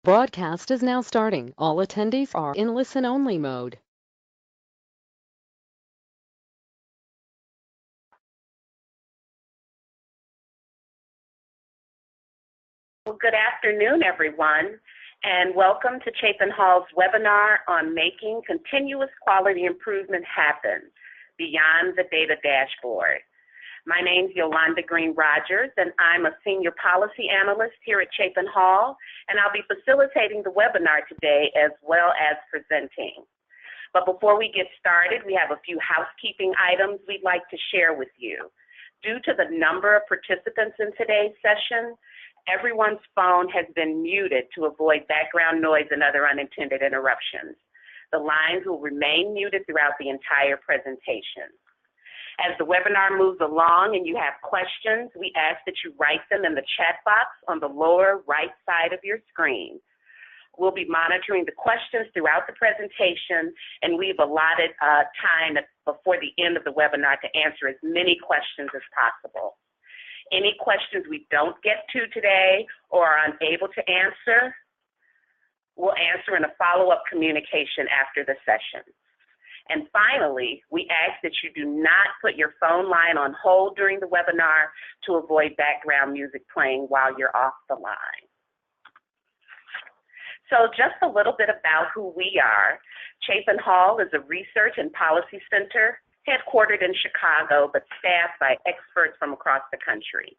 Broadcast is now starting. All attendees are in listen-only mode. Well, good afternoon, everyone, and welcome to Chapin Hall's webinar on making continuous quality improvement happen beyond the data dashboard. My name is Yolanda Green Rogers, and I'm a senior policy analyst here at Chapin Hall, and I'll be facilitating the webinar today as well as presenting. But before we get started, we have a few housekeeping items we'd like to share with you. Due to the number of participants in today's session, everyone's phone has been muted to avoid background noise and other unintended interruptions. The lines will remain muted throughout the entire presentation. As the webinar moves along and you have questions, we ask that you write them in the chat box on the lower right side of your screen. We'll be monitoring the questions throughout the presentation, and we've allotted time before the end of the webinar to answer as many questions as possible. Any questions we don't get to today or are unable to answer, we'll answer in a follow-up communication after the session. And finally, we ask that you do not put your phone line on hold during the webinar to avoid background music playing while you're off the line. So just a little bit about who we are. Chapin Hall is a research and policy center headquartered in Chicago, but staffed by experts from across the country.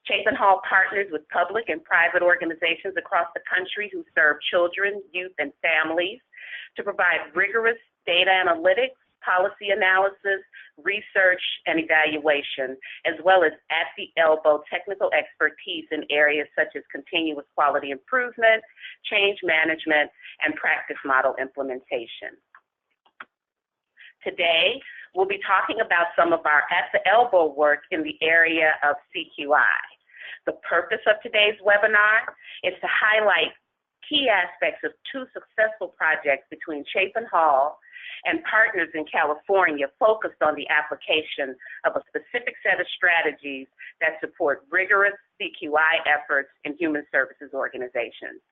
Chapin Hall partners with public and private organizations across the country who serve children, youth, and families to provide rigorous data analytics, policy analysis, research, and evaluation, as well as at-the-elbow technical expertise in areas such as continuous quality improvement, change management, and practice model implementation. Today, we'll be talking about some of our at-the-elbow work in the area of CQI. The purpose of today's webinar is to highlight key aspects of two successful projects between Chapin Hall and partners in California focused on the application of a specific set of strategies that support rigorous CQI efforts in human services organizations.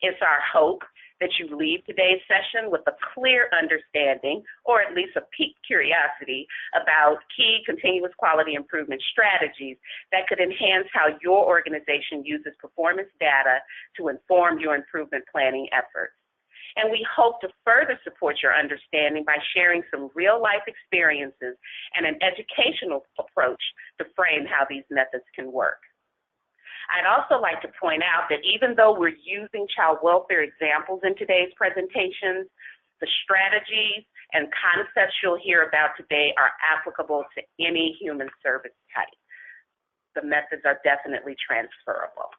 It's our hope that you leave today's session with a clear understanding, or at least a piqued curiosity, about key continuous quality improvement strategies that could enhance how your organization uses performance data to inform your improvement planning efforts. And we hope to further support your understanding by sharing some real-life experiences and an educational approach to frame how these methods can work. I'd also like to point out that even though we're using child welfare examples in today's presentations, the strategies and concepts you'll hear about today are applicable to any human service type. The methods are definitely transferable.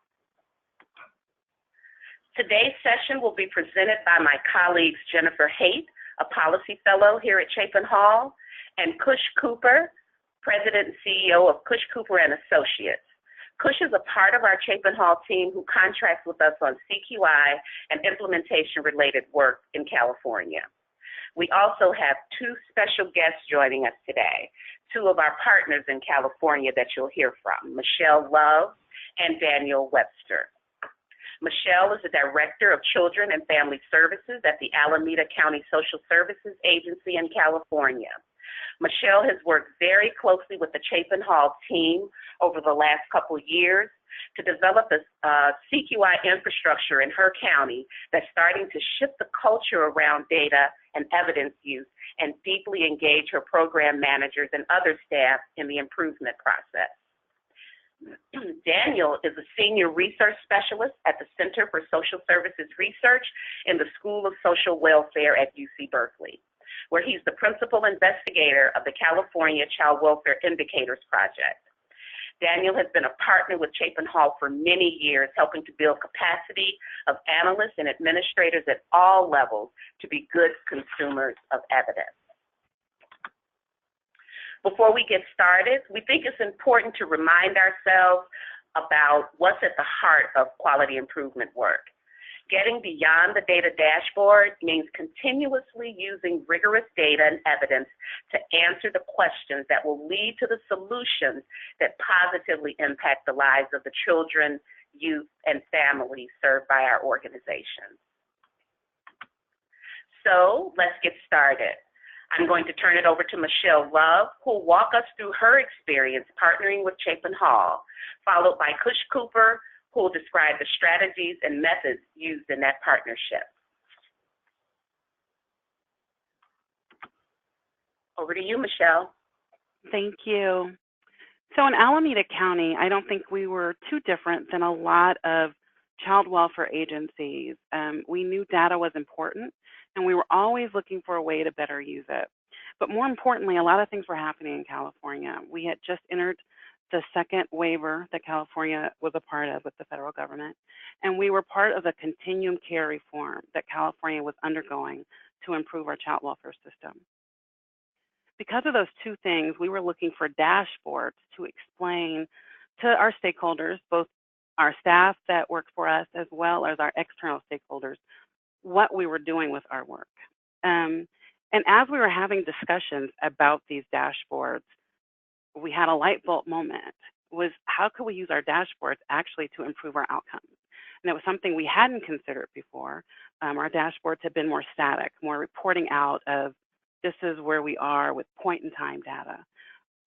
Today's session will be presented by my colleagues Jennifer Haight, a policy fellow here at Chapin Hall, and Kush Cooper, President and CEO of Kush Cooper and Associates. Kush is a part of our Chapin Hall team who contracts with us on CQI and implementation-related work in California. We also have two special guests joining us today, two of our partners in California that you'll hear from, Michelle Lowe and Daniel Webster. Michelle is the Director of Children and Family Services at the Alameda County Social Services Agency in California. Michelle has worked very closely with the Chapin Hall team over the last couple of years to develop a CQI infrastructure in her county that's starting to shift the culture around data and evidence use and deeply engage her program managers and other staff in the improvement process. Daniel is a senior research specialist at the Center for Social Services Research in the School of Social Welfare at UC Berkeley, where he's the principal investigator of the California Child Welfare Indicators Project. Daniel has been a partner with Chapin Hall for many years, helping to build capacity of analysts and administrators at all levels to be good consumers of evidence. Before we get started, we think it's important to remind ourselves about what's at the heart of quality improvement work. Getting beyond the data dashboard means continuously using rigorous data and evidence to answer the questions that will lead to the solutions that positively impact the lives of the children, youth, and families served by our organization. So let's get started. I'm going to turn it over to Michelle Lowe, who will walk us through her experience partnering with Chapin Hall, followed by Kush Cooper, who will describe the strategies and methods used in that partnership. Over to you, Michelle. Thank you. So in Alameda County, I don't think we were too different than a lot of child welfare agencies. We knew data was important, and we were always looking for a way to better use it. But more importantly, a lot of things were happening in California. We had just entered the second waiver that California was a part of with the federal government, and we were part of the continuum care reform that California was undergoing to improve our child welfare system. Because of those two things, we were looking for dashboards to explain to our stakeholders, both our staff that work for us as well as our external stakeholders, what we were doing with our work. And as we were having discussions about these dashboards, we had a light bulb moment, was how could we use our dashboards actually to improve our outcomes? And it was something we hadn't considered before. Our dashboards had been more static, more reporting out of this is where we are with point-in-time data.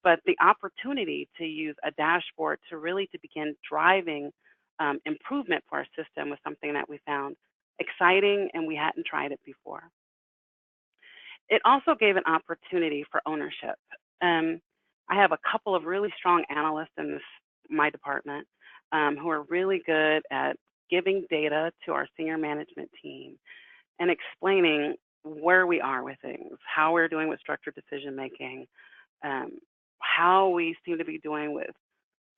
But the opportunity to use a dashboard to really to begin driving improvement for our system was something that we found exciting, and we hadn't tried it before. It also gave an opportunity for ownership. I have a couple of really strong analysts in my department who are really good at giving data to our senior management team and explaining where we are with things, how we're doing with structured decision making, how we seem to be doing with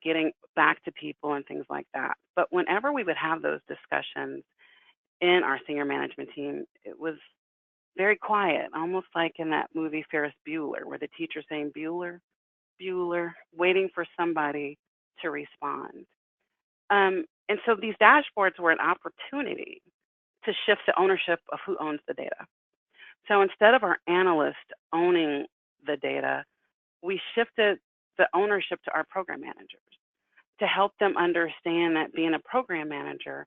getting back to people and things like that. But whenever we would have those discussions in our senior management team, it was very quiet, almost like in that movie Ferris Bueller, where the teacher's saying, Bueller, Bueller, waiting for somebody to respond. And so these dashboards were an opportunity to shift the ownership of who owns the data. So instead of our analysts owning the data, we shifted the ownership to our program managers to help them understand that being a program manager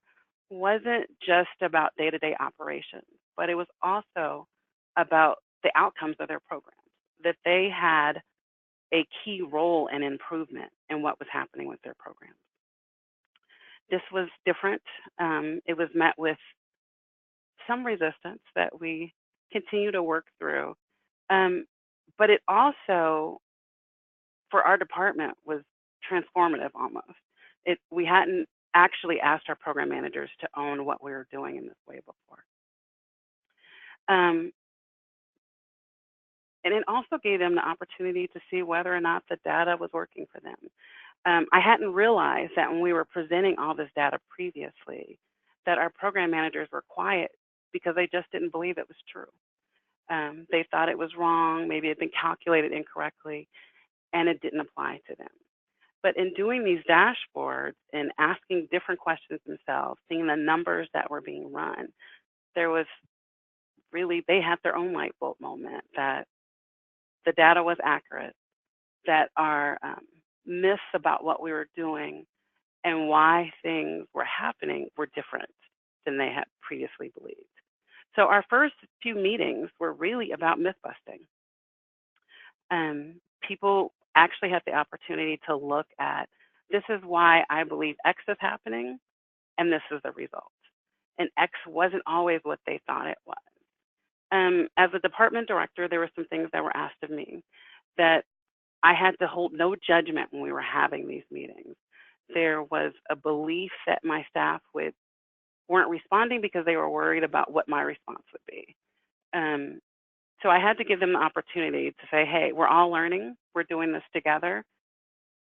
wasn't just about day-to-day operations, but it was also about the outcomes of their programs, that they had a key role in improvement in what was happening with their programs. This was different. It was met with some resistance that we continue to work through. But it also, for our department, was transformative almost. We hadn't actually asked our program managers to own what we were doing in this way before. And it also gave them the opportunity to see whether or not the data was working for them. I hadn't realized that when we were presenting all this data previously, that our program managers were quiet because they just didn't believe it was true. They thought it was wrong, maybe it had been calculated incorrectly, and it didn't apply to them. But in doing these dashboards and asking different questions themselves, seeing the numbers that were being run, there was really, they had their own light bulb moment that the data was accurate, that our myths about what we were doing and why things were happening were different than they had previously believed. So our first few meetings were really about myth busting. People actually had the opportunity to look at, this is why I believe X is happening, and this is the result. And X wasn't always what they thought it was. As a department director, there were some things that were asked of me that I had to hold no judgment when we were having these meetings. There was a belief that my staff weren't responding because they were worried about what my response would be. So I had to give them the opportunity to say, hey, we're all learning, we're doing this together,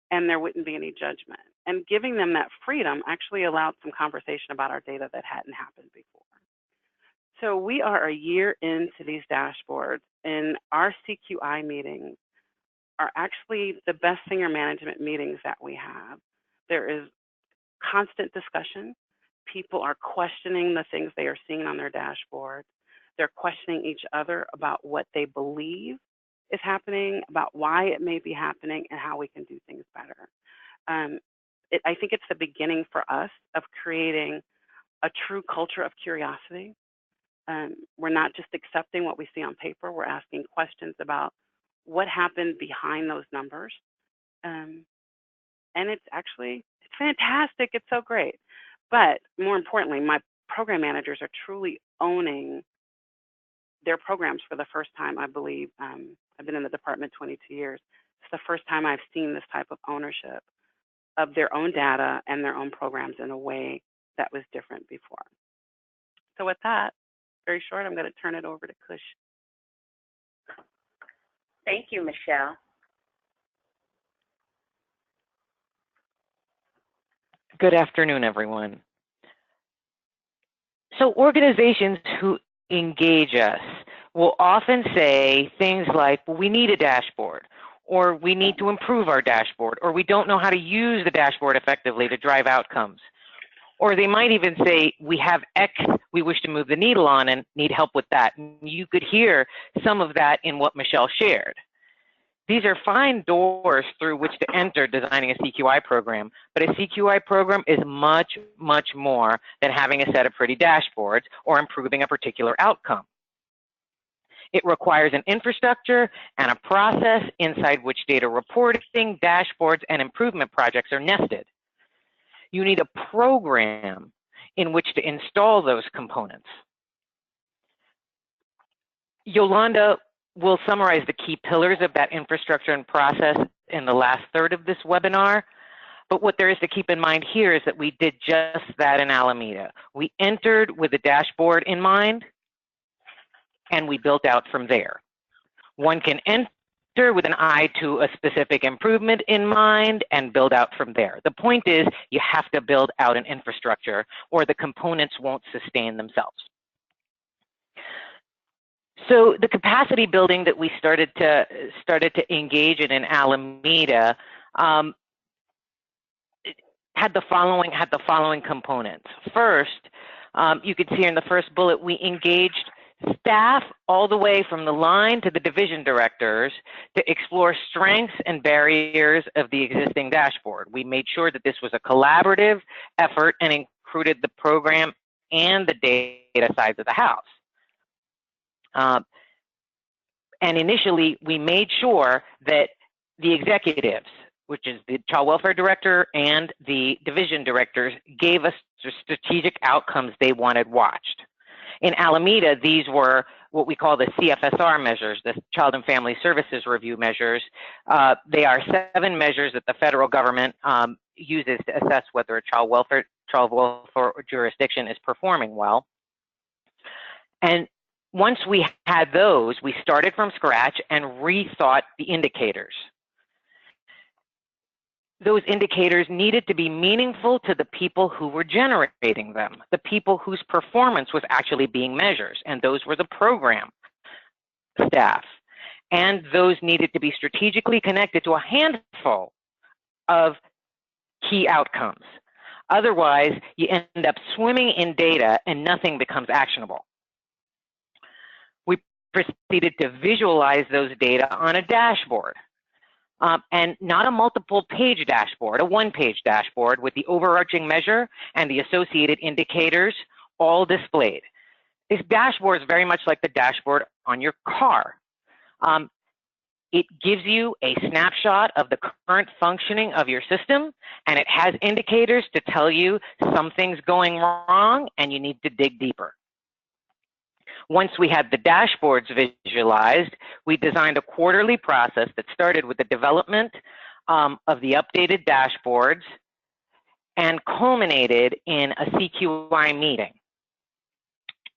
and there wouldn't be any judgment. And giving them that freedom actually allowed some conversation about our data that hadn't happened before. So we are a year into these dashboards, and our CQI meetings are actually the best senior management meetings that we have. There is constant discussion. People are questioning the things they are seeing on their dashboard. They're questioning each other about what they believe is happening, about why it may be happening, and how we can do things better. I think it's the beginning for us of creating a true culture of curiosity. We're not just accepting what we see on paper, we're asking questions about what happened behind those numbers. And it's fantastic, it's so great. But more importantly, my program managers are truly owning their programs for the first time, I believe. I've been in the department 22 years. It's the first time I've seen this type of ownership of their own data and their own programs in a way that was different before. So with that, very short, I'm going to turn it over to Kush. Thank you, Michelle. Good afternoon, everyone. So organizations who engage us will often say things like, well, we need a dashboard, or we need to improve our dashboard, or we don't know how to use the dashboard effectively to drive outcomes. Or they might even say, we have X we wish to move the needle on and need help with that. And you could hear some of that in what Michelle shared. These are fine doors through which to enter designing a CQI program, but a CQI program is much, much more than having a set of pretty dashboards or improving a particular outcome. It requires an infrastructure and a process inside which data reporting, dashboards, and improvement projects are nested. You need a program in which to install those components. Yolanda will summarize the key pillars of that infrastructure and process in the last third of this webinar. But what there is to keep in mind here is that we did just that in Alameda. We entered with a dashboard in mind, and we built out from there. One can enter with an eye to a specific improvement in mind and build out from there. The point is, you have to build out an infrastructure or the components won't sustain themselves. So the capacity building that we started to engage in Alameda had the following components. First, you could see in the first bullet, we engaged staff all the way from the line to the division directors to explore strengths and barriers of the existing dashboard. We made sure that this was a collaborative effort and included the program and the data sides of the house. And initially, we made sure that the executives, which is the child welfare director and the division directors, gave us the strategic outcomes they wanted watched. In Alameda, these were what we call the CFSR measures, the Child and Family Services Review measures. They are 7 measures that the federal government uses to assess whether a child welfare jurisdiction is performing well. And once we had those, we started from scratch and rethought the indicators. Those indicators needed to be meaningful to the people who were generating them, the people whose performance was actually being measured, and those were the program staff. And those needed to be strategically connected to a handful of key outcomes. Otherwise, you end up swimming in data and nothing becomes actionable. We proceeded to visualize those data on a dashboard. And not a multiple-page dashboard, a one-page dashboard with the overarching measure and the associated indicators all displayed. This dashboard is very much like the dashboard on your car. It gives you a snapshot of the current functioning of your system, and it has indicators to tell you something's going wrong and you need to dig deeper. Once we had the dashboards visualized, we designed a quarterly process that started with the development of the updated dashboards and culminated in a CQI meeting.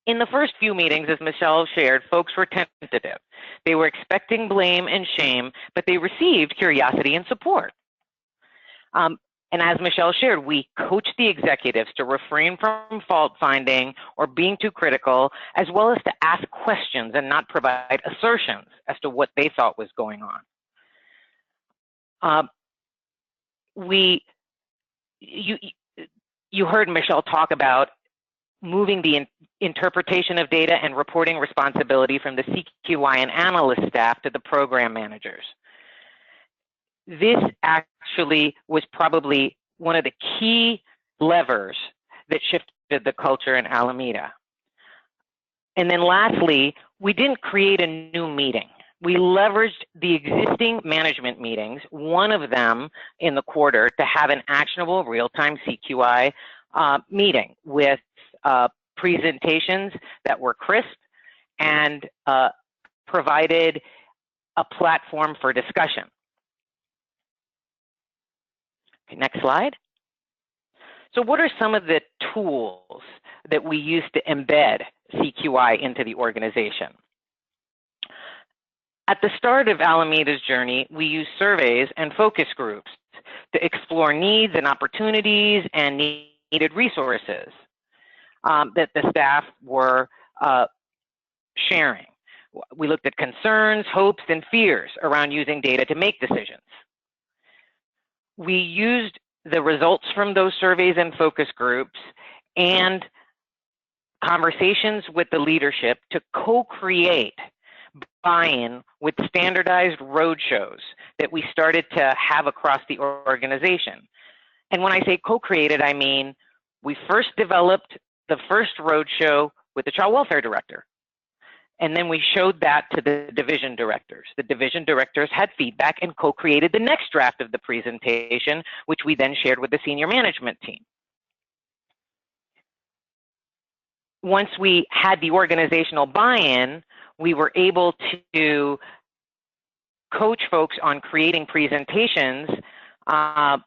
In the first few meetings, as Michelle shared, folks were tentative. They were expecting blame and shame, but they received curiosity and support. And as Michelle shared, we coached the executives to refrain from fault finding or being too critical, as well as to ask questions and not provide assertions as to what they thought was going on. You heard Michelle talk about moving the interpretation of data and reporting responsibility from the CQI and analyst staff to the program managers. This actually was probably one of the key levers that shifted the culture in Alameda. And then lastly, we didn't create a new meeting. We leveraged the existing management meetings, one of them in the quarter, to have an actionable real-time CQI meeting with presentations that were crisp and provided a platform for discussion. Okay, next slide. So what are some of the tools that we use to embed CQI into the organization? At the start of Alameda's journey, we used surveys and focus groups to explore needs and opportunities and needed resources that the staff were sharing. We looked at concerns, hopes, and fears around using data to make decisions. We used the results from those surveys and focus groups and conversations with the leadership to co-create buy-in with standardized roadshows that we started to have across the organization. And when I say co-created, I mean we first developed the first roadshow with the child welfare director. And then we showed that to the division directors. The division directors had feedback and co-created the next draft of the presentation, which we then shared with the senior management team. Once we had the organizational buy-in, we were able to coach folks on creating presentations on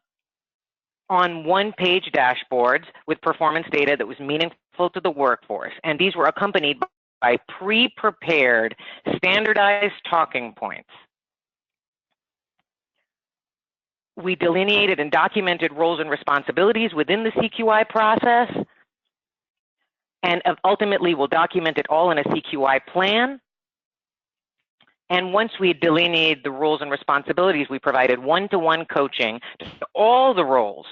one-page dashboards with performance data that was meaningful to the workforce. And these were accompanied by pre-prepared, standardized talking points. We delineated and documented roles and responsibilities within the CQI process, and ultimately we'll document it all in a CQI plan. And once we delineated the roles and responsibilities, we provided one-to-one coaching to all the roles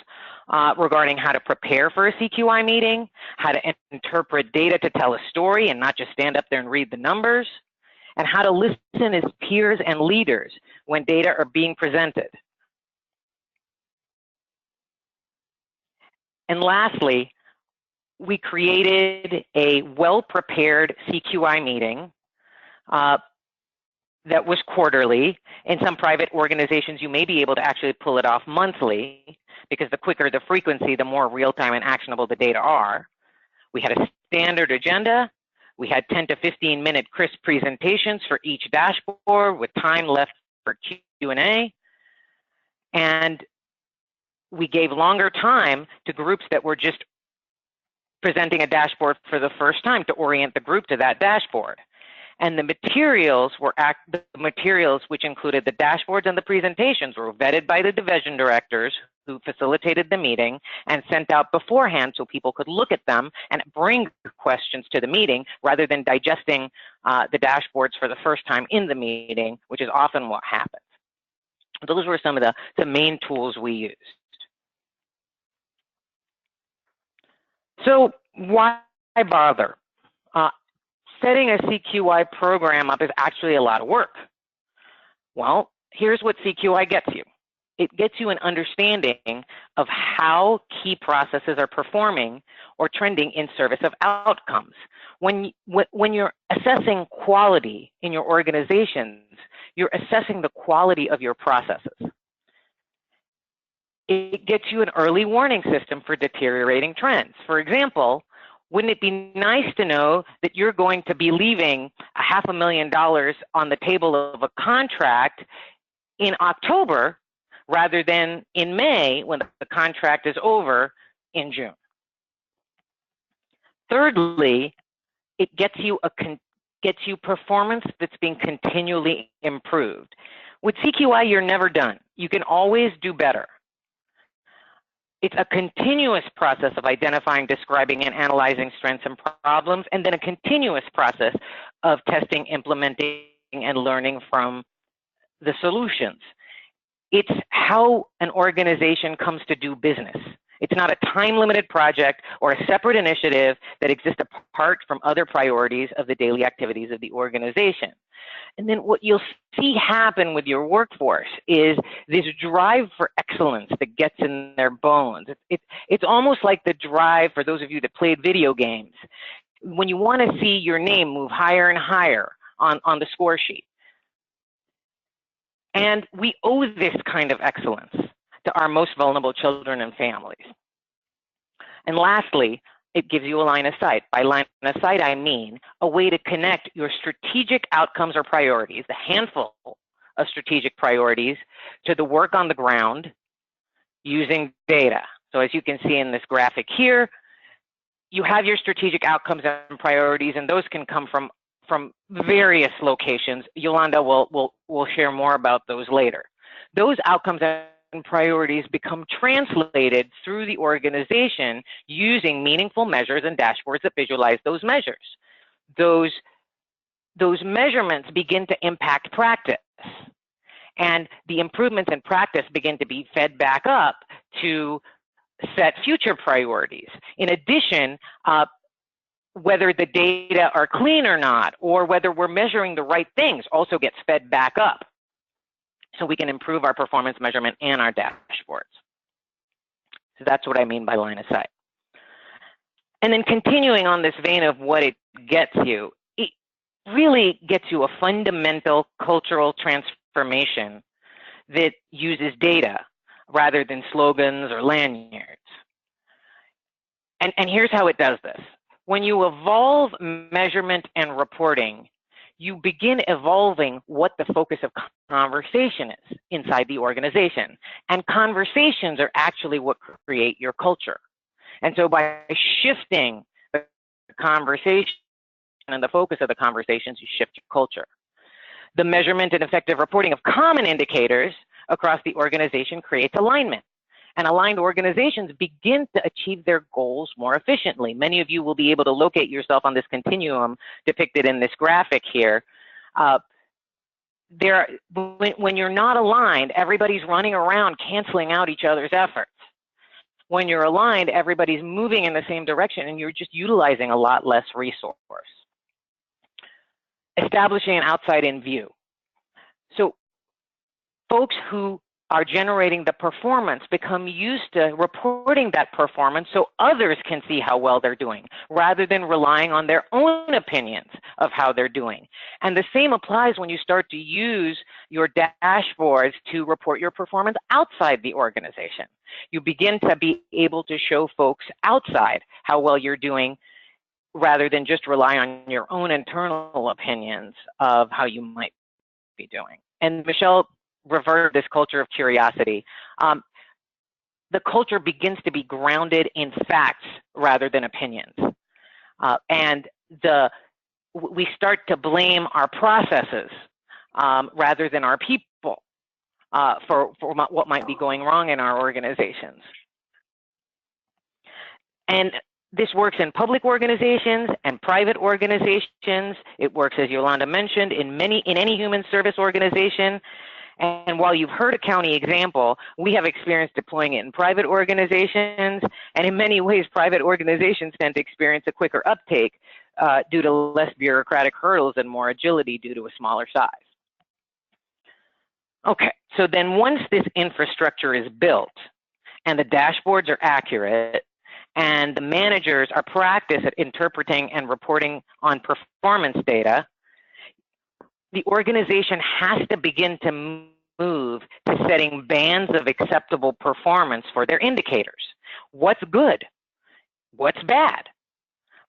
regarding how to prepare for a CQI meeting, how to interpret data to tell a story and not just stand up there and read the numbers, and how to listen as peers and leaders when data are being presented. And lastly, we created a well-prepared CQI meeting that was quarterly. In some private organizations, you may be able to actually pull it off monthly, because the quicker the frequency, the more real-time and actionable the data are. We had a standard agenda. We had 10 to 15-minute crisp presentations for each dashboard with time left for Q&A. And we gave longer time to groups that were just presenting a dashboard for the first time to orient the group to that dashboard. And the materials were the materials, which included the dashboards and the presentations, were vetted by the division directors who facilitated the meeting and sent out beforehand so people could look at them and bring questions to the meeting rather than digesting the dashboards for the first time in the meeting, which is often what happens. Those were some of the main tools we used. So why bother? Setting a CQI program up is actually a lot of work. Well, here's what CQI gets you. It gets you an understanding of how key processes are performing or trending in service of outcomes. When you're assessing quality in your organizations, you're assessing the quality of your processes. It gets you an early warning system for deteriorating trends. For example, wouldn't it be nice to know that you're going to be leaving $500,000 on the table of a contract in October rather than in May when the contract is over in June? Thirdly, it gets you performance that's being continually improved. With CQI, you're never done. You can always do better. It's a continuous process of identifying, describing, and analyzing strengths and problems, and then a continuous process of testing, implementing, and learning from the solutions. It's how an organization comes to do business. It's not a time-limited project or a separate initiative that exists apart from other priorities of the daily activities of the organization. And then what you'll see happen with your workforce is this drive for excellence that gets in their bones. It's almost like the drive for those of you that played video games. When you want to see your name move higher and higher on the score sheet. And we owe this kind of excellence to our most vulnerable children and families. And lastly, it gives you a line of sight. By line of sight, I mean a way to connect your strategic outcomes or priorities, a handful of strategic priorities, to the work on the ground using data. So as you can see in this graphic here, you have your strategic outcomes and priorities, and those can come from various locations. Yolanda will share more about those later. Those outcomes and priorities become translated through the organization using meaningful measures and dashboards that visualize those measures. Those measurements begin to impact practice, and the improvements in practice begin to be fed back up to set future priorities. In addition, whether the data are clean or not, or whether we're measuring the right things, also gets fed back up, so we can improve our performance measurement and our dashboards. So that's what I mean by line of sight. And then continuing on this vein of what it gets you, it really gets you a fundamental cultural transformation that uses data rather than slogans or lanyards. And here's how it does this. When you evolve measurement and reporting, you begin evolving what the focus of conversation is inside the organization. And conversations are actually what create your culture. And so by shifting the conversation and the focus of the conversations, you shift your culture. The measurement and effective reporting of common indicators across the organization creates alignment. And aligned organizations begin to achieve their goals more efficiently. Many of you will be able to locate yourself on this continuum depicted in this graphic here. When you're not aligned, everybody's running around canceling out each other's efforts. When you're aligned, everybody's moving in the same direction, and you're just utilizing a lot less resource. Establishing an outside-in view. So folks who are generating the performance become used to reporting that performance so others can see how well they're doing, rather than relying on their own opinions of how they're doing. And the same applies when you start to use your dashboards to report your performance outside the organization. You begin to be able to show folks outside how well you're doing, rather than just rely on your own internal opinions of how you might be doing. And Michelle referred this culture of curiosity. The culture begins to be grounded in facts rather than opinions. And we start to blame our processes rather than our people for what might be going wrong in our organizations. And this works in public organizations and private organizations. It works, as Yolanda mentioned, in any human service organization. And while you've heard a county example, we have experience deploying it in private organizations. And in many ways, private organizations tend to experience a quicker uptake due to less bureaucratic hurdles and more agility due to a smaller size. Okay, so then once this infrastructure is built and the dashboards are accurate, and the managers are practiced at interpreting and reporting on performance data, the organization has to begin to move to setting bands of acceptable performance for their indicators. What's good? What's bad?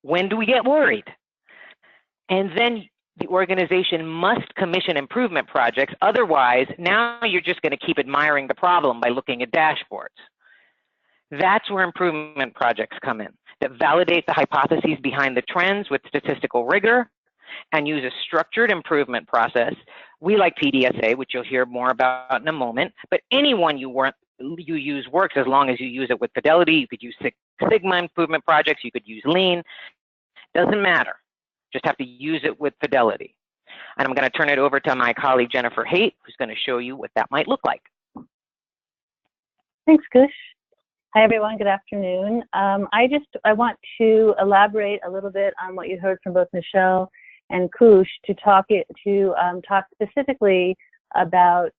When do we get worried? And then the organization must commission improvement projects. Otherwise, now you're just going to keep admiring the problem by looking at dashboards. That's where improvement projects come in, that validate the hypotheses behind the trends with statistical rigor and use a structured improvement process. We like PDSA, which you'll hear more about in a moment, but anyone you use works as long as you use it with fidelity. You could use Six Sigma improvement projects, you could use Lean, doesn't matter. Just have to use it with fidelity. And I'm going to turn it over to my colleague, Jennifer Haight, who's going to show you what that might look like. Thanks, Kush. Hi, everyone. Good afternoon. I want to elaborate a little bit on what you heard from both Michelle and Kush to talk specifically about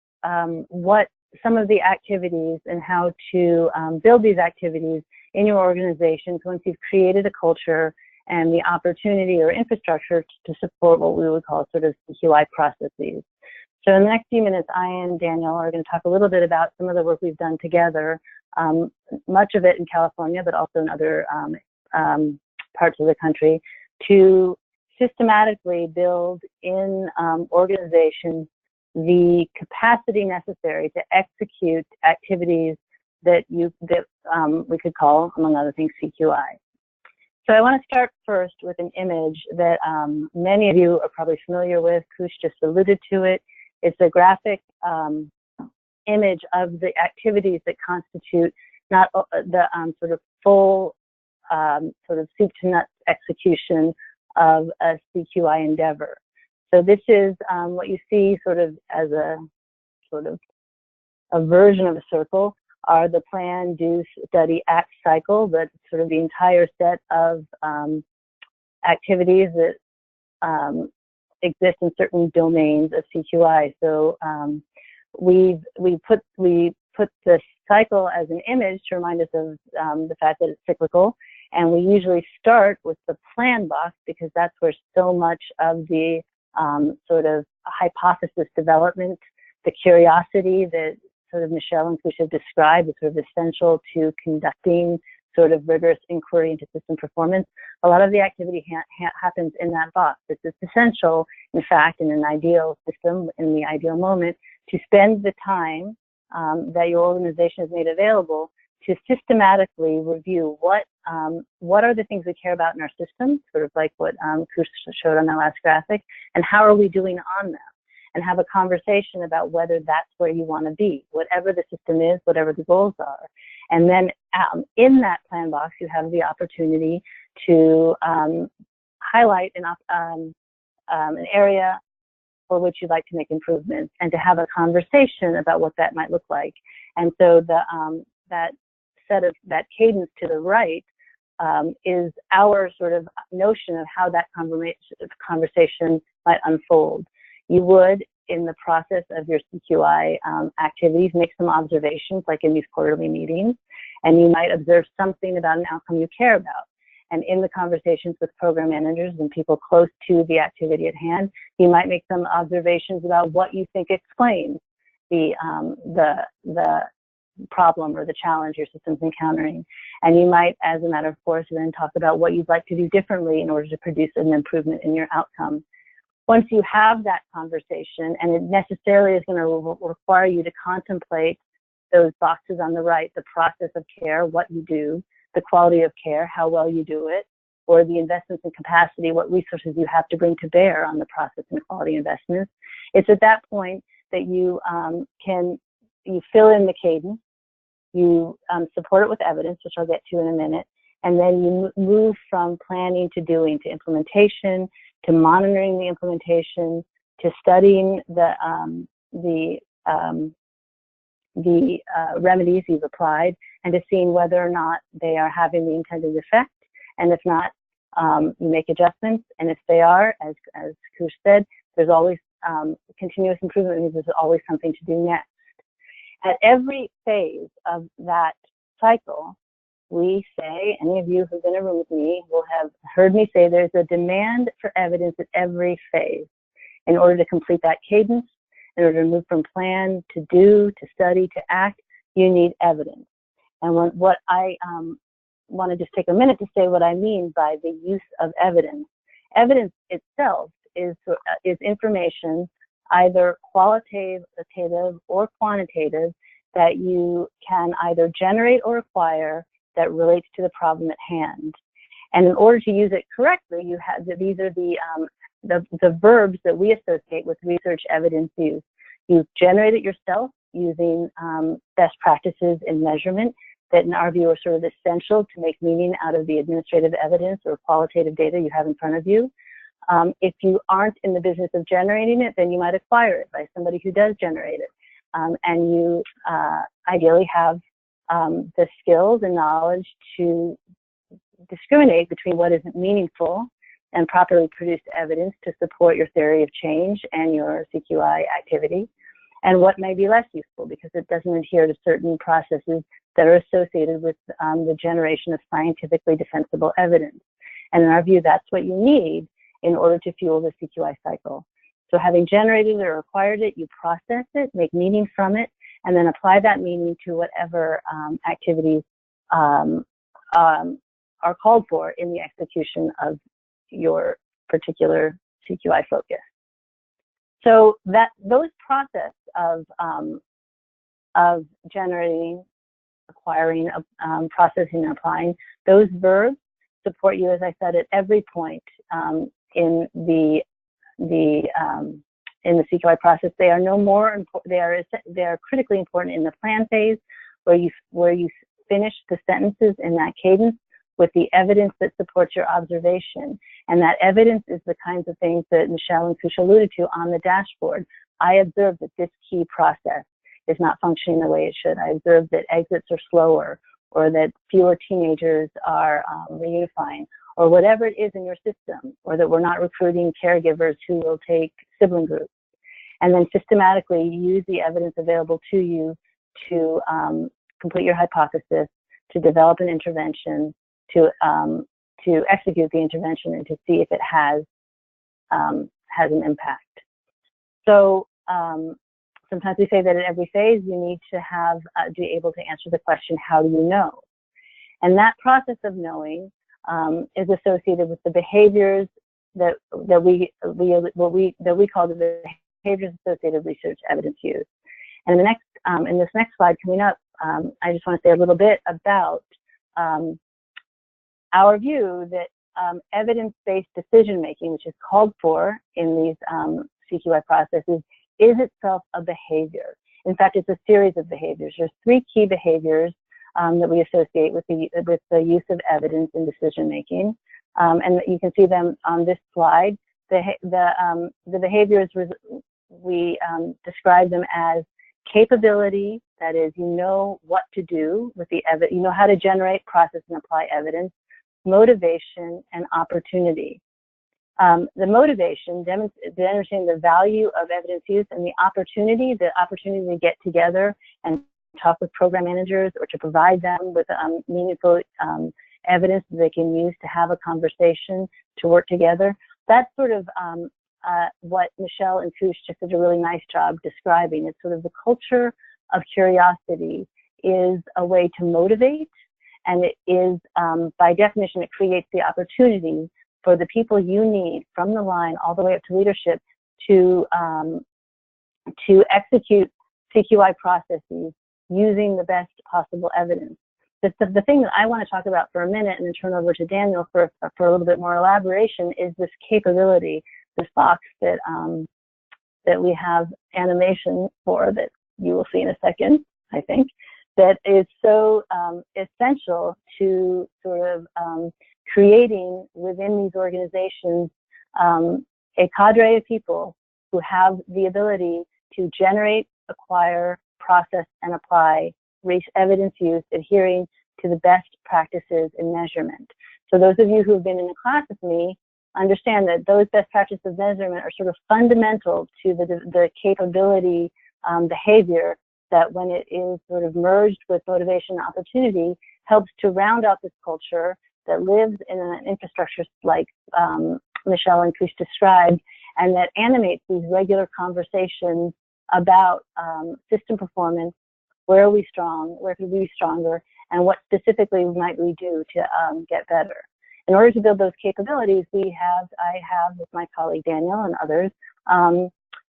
what some of the activities and how to build these activities in your organizations once you've created a culture and the opportunity or infrastructure to support what we would call sort of CQI processes. So in the next few minutes, I and Daniel are going to talk a little bit about some of the work we've done together, much of it in California, but also in other parts of the country, to systematically build in organizations the capacity necessary to execute activities that we could call, among other things, CQI. So I want to start first with an image that many of you are probably familiar with. Kush just alluded to it. It's a graphic image of the activities that constitute not the sort of full sort of soup to nuts execution of a CQI endeavor. So this is what you see sort of as a sort of a version of a circle are the plan, do, study, act cycle, but sort of the entire set of activities that exist in certain domains of CQI. So we put this cycle as an image to remind us of the fact that it's cyclical, and we usually start with the plan box because that's where so much of the sort of hypothesis development, the curiosity that sort of Michelle and Kush have described is sort of essential to conducting sort of rigorous inquiry into system performance. A lot of the activity happens in that box. It's essential, in fact, in an ideal system, in the ideal moment, to spend the time that your organization has made available to systematically review what are the things we care about in our system, sort of like what Kush showed on that last graphic, and how are we doing on them, and have a conversation about whether that's where you want to be, whatever the system is, whatever the goals are. And then in that plan box, you have the opportunity to highlight an area for which you'd like to make improvements and to have a conversation about what that might look like. And so that cadence to the right is our sort of notion of how that conversation might unfold. You would, in the process of your CQI activities, make some observations, like in these quarterly meetings, and you might observe something about an outcome you care about. And in the conversations with program managers and people close to the activity at hand, you might make some observations about what you think explains the problem or the challenge your system's encountering. And you might, as a matter of course, then talk about what you'd like to do differently in order to produce an improvement in your outcome. Once you have that conversation, and it necessarily is going to require you to contemplate those boxes on the right, the process of care, what you do, the quality of care, how well you do it, or the investments in capacity, what resources you have to bring to bear on the process and quality investments. It's at that point that you you fill in the cadence, you support it with evidence, which I'll get to in a minute, and then you move from planning to doing, to implementation, to monitoring the implementation, to studying the remedies you've applied, and to seeing whether or not they are having the intended effect. And if not, you make adjustments. And if they are, as Kush said, there's always continuous improvement, means there's always something to do next. At every phase of that cycle, we say, any of you who've been in a room with me will have heard me say, there's a demand for evidence at every phase. In order to complete that cadence, in order to move from plan to do, to study, to act, you need evidence. And what I want to just take a minute to say what I mean by the use of evidence. Evidence itself is information, either qualitative or quantitative, that you can either generate or acquire that relates to the problem at hand. And in order to use it correctly, you have these are the verbs that we associate with research evidence use. You generate it yourself using best practices in measurement that in our view are sort of essential to make meaning out of the administrative evidence or qualitative data you have in front of you. If you aren't in the business of generating it, then you might acquire it by somebody who does generate it. And you ideally have the skills and knowledge to discriminate between what is meaningful and properly produced evidence to support your theory of change and your CQI activity, and what may be less useful because it doesn't adhere to certain processes that are associated with the generation of scientifically defensible evidence. And in our view, that's what you need in order to fuel the CQI cycle. So having generated it or acquired it, you process it, make meaning from it, and then apply that meaning to whatever activities are called for in the execution of your particular CQI focus. So those process of generating, acquiring, processing, and applying, those verbs support you, as I said, at every point in the CQI process. They are no more important. They are critically important in the plan phase, where you finish the sentences in that cadence with the evidence that supports your observation. And that evidence is the kinds of things that Michelle and Kush alluded to on the dashboard. I observed that this key process is not functioning the way it should. I observed that exits are slower, or that fewer teenagers are reunifying, or whatever it is in your system, or that we're not recruiting caregivers who will take sibling groups. And then systematically use the evidence available to you to complete your hypothesis, to develop an intervention, to execute the intervention, and to see if it has an impact. So sometimes we say that at every phase you need to be able to answer the question, how do you know? And that process of knowing is associated with the behaviors that we call the behaviors associated research evidence use. And in this next slide coming up, I just want to say a little bit about our view that evidence-based decision-making, which is called for in these CQI processes, is itself a behavior. In fact, it's a series of behaviors. There's 3 key behaviors that we associate with the use of evidence in decision-making, and you can see them on this slide. The behaviors, we describe them as capability, that is, you know what to do with the evidence, you know how to generate, process, and apply evidence, motivation, and opportunity. The motivation, demonstrating the value of evidence use, and the opportunity to get together and talk with program managers, or to provide them with meaningful evidence that they can use to have a conversation, to work together. That's sort of what Michelle and Kush just did a really nice job describing. It's sort of the culture of curiosity is a way to motivate, and it is, by definition, it creates the opportunity for the people you need from the line all the way up to leadership to execute CQI processes using the best possible evidence. The thing that I want to talk about for a minute and then turn over to Daniel for a little bit more elaboration is this capability, this box that we have animation for, that you will see in a second, I think, that is so essential to sort of creating within these organizations a cadre of people who have the ability to generate, acquire, process, and apply evidence use, adhering to the best practices in measurement. So those of you who have been in a class with me understand that those best practices of measurement are sort of fundamental to the capability behavior that, when it is sort of merged with motivation and opportunity, helps to round out this culture that lives in an infrastructure like Michelle and Kush described, and that animates these regular conversations about system performance. Where are we strong? Where could we be stronger? And what specifically might we do to get better? In order to build those capabilities, I have with my colleague Daniel and others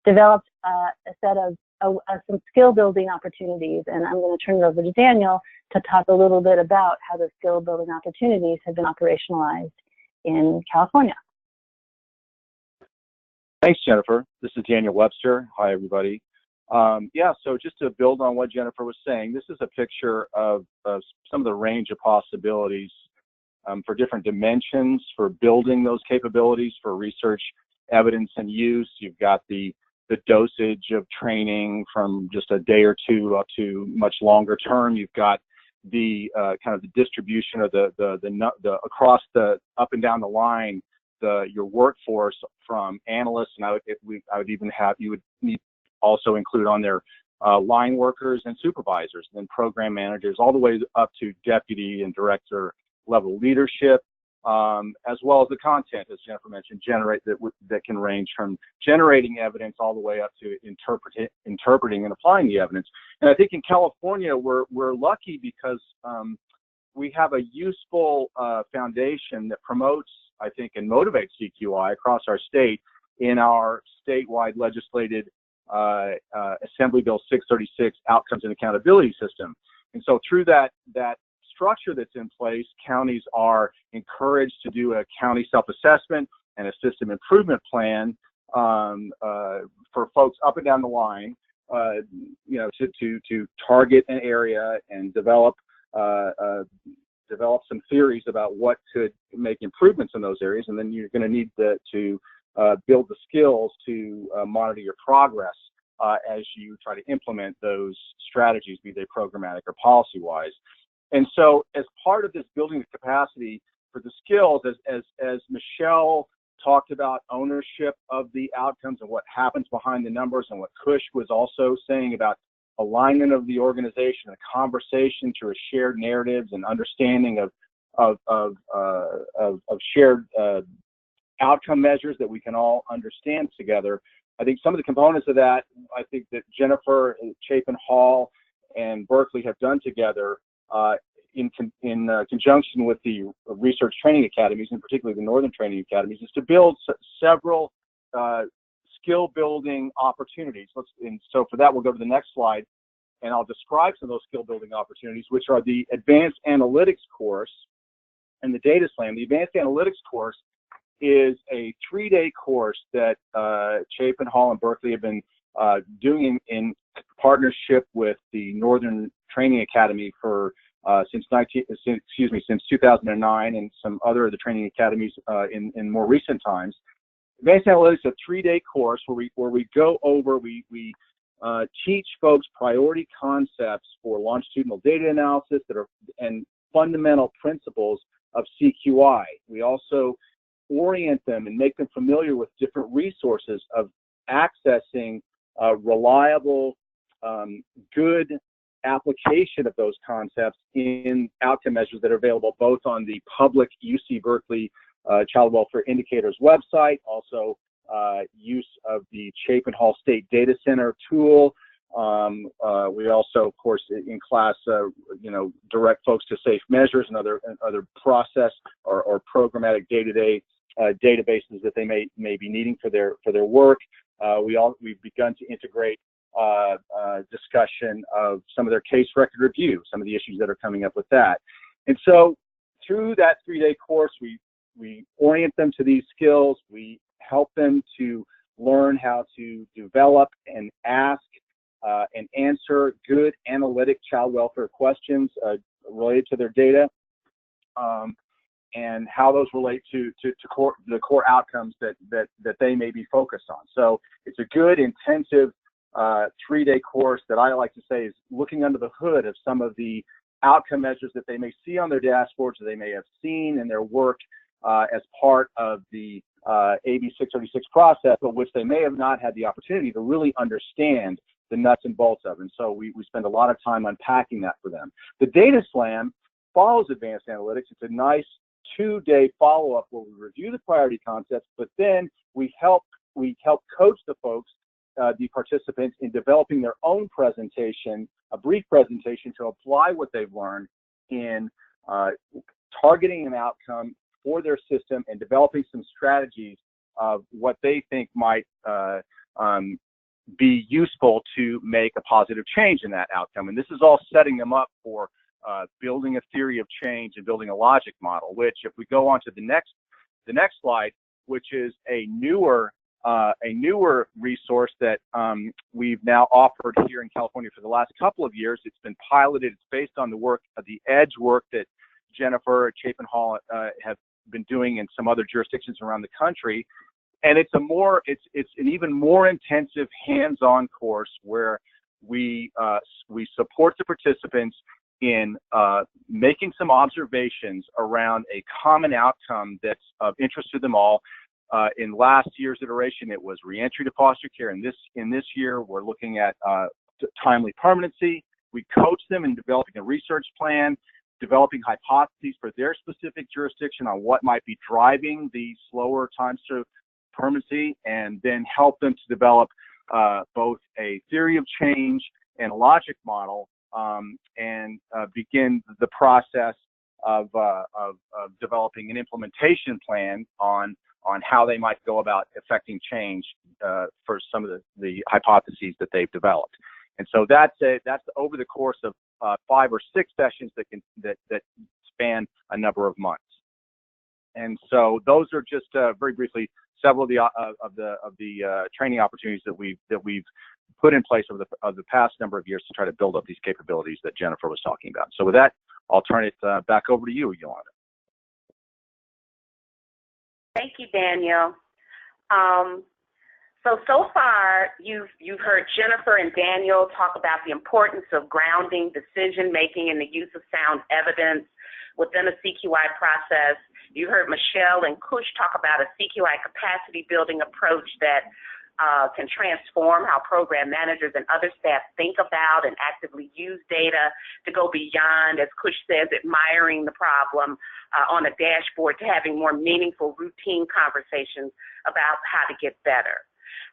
developed a set of some skill building opportunities, and I'm going to turn it over to Daniel to talk a little bit about how those skill building opportunities have been operationalized in California. Thanks, Jennifer. This is Daniel Webster. Hi, everybody. Yeah, so just to build on what Jennifer was saying, this is a picture of some of the range of possibilities for different dimensions for building those capabilities for research, evidence, and use. You've got the dosage of training from just a day or two up to much longer term. You've got kind of the distribution of the across the up and down the line, your workforce from analysts, and I would even have, you would need also include on there line workers and supervisors, and then program managers, all the way up to deputy and director level leadership, as well as the content, as Jennifer mentioned, that can range from generating evidence all the way up to interpreting and applying the evidence. And I think in California, we're lucky because we have a useful foundation that promotes, I think, and motivates CQI across our state in our statewide legislated Assembly Bill 636 Outcomes and Accountability System. And so through that structure that's in place, counties are encouraged to do a county self-assessment and a system improvement plan for folks up and down the line, to target an area and develop some theories about what could make improvements in those areas, and then you're going to need to build the skills to monitor your progress as you try to implement those strategies, be they programmatic or policy-wise. And so, as part of this building the capacity for the skills, as Michelle talked about ownership of the outcomes and what happens behind the numbers, and what Kush was also saying about alignment of the organization, a conversation through a shared narratives and understanding of shared outcome measures that we can all understand together. I think some of the components of that, I think that Jennifer, Chapin Hall, and Berkeley have done together in conjunction with the research training academies, and particularly the Northern Training Academies, is to build several skill building opportunities. So for that, we'll go to the next slide, and I'll describe some of those skill building opportunities, which are the Advanced Analytics course and the Data Slam. The Advanced Analytics course is a 3-day course that Chapin Hall and Berkeley have been doing in partnership with the Northern Training Academy for since 2009, and some other of the training academies in more recent times. Advanced Analytics is a 3-day course where we go over, we teach folks priority concepts for longitudinal data analysis and fundamental principles of CQI. We also orient them and make them familiar with different resources of accessing reliable, good application of those concepts in outcome measures that are available both on the public UC Berkeley Child Welfare Indicators website, also use of the Chapin Hall State Data Center tool. We also, of course, in class, direct folks to safe measures and other process or programmatic day-to-day databases that they may be needing for their work. We've begun to integrate discussion of some of their case record review, some of the issues that are coming up with that. And so through that 3-day course, we orient them to these skills. We help them to learn how to develop and ask and answer good analytic child welfare questions related to their data, and how those relate to the core outcomes that they may be focused on. So it's a good, intensive 3-day course that I like to say is looking under the hood of some of the outcome measures that they may see on their dashboards, or they may have seen in their work as part of the AB 636 process, but which they may have not had the opportunity to really understand the nuts and bolts of. And so we spend a lot of time unpacking that for them. The Data Slam follows Advanced Analytics. It's a nice 2-day follow-up where we review the priority concepts, but then we help coach the folks, the participants, in developing their own presentation, a brief presentation to apply what they've learned in targeting an outcome for their system and developing some strategies of what they think might be useful to make a positive change in that outcome. And this is all setting them up for building a theory of change and building a logic model, which, if we go on to the next slide, which is a newer resource that we've now offered here in California for the last couple of years. It's been piloted. It's based on the work of the EDGE work that Jennifer at Chapin Hall have been doing in some other jurisdictions around the country. And it's an even more intensive hands-on course where we support the participants in making some observations around a common outcome that's of interest to them all. In last year's iteration, it was reentry to foster care, and in this year, we're looking at timely permanency. We coach them in developing a research plan, developing hypotheses for their specific jurisdiction on what might be driving the slower times to permanency, and then help them to develop both a theory of change and a logic model, and begin the process of developing an implementation plan on how they might go about effecting change for some of the hypotheses that they've developed. And so that's over the course of 5 or 6 sessions that span a number of months. And so those are just very briefly several of the training opportunities that we've put in place over the past number of years to try to build up these capabilities that Jennifer was talking about. So with that, I'll turn it back over to you, Yolanda. Thank you, Daniel. So far, you've heard Jennifer and Daniel talk about the importance of grounding decision-making and the use of sound evidence within a CQI process. You heard Michelle and Kush talk about a CQI capacity building approach that can transform how program managers and other staff think about and actively use data to go beyond, as Kush says, admiring the problem on a dashboard to having more meaningful routine conversations about how to get better.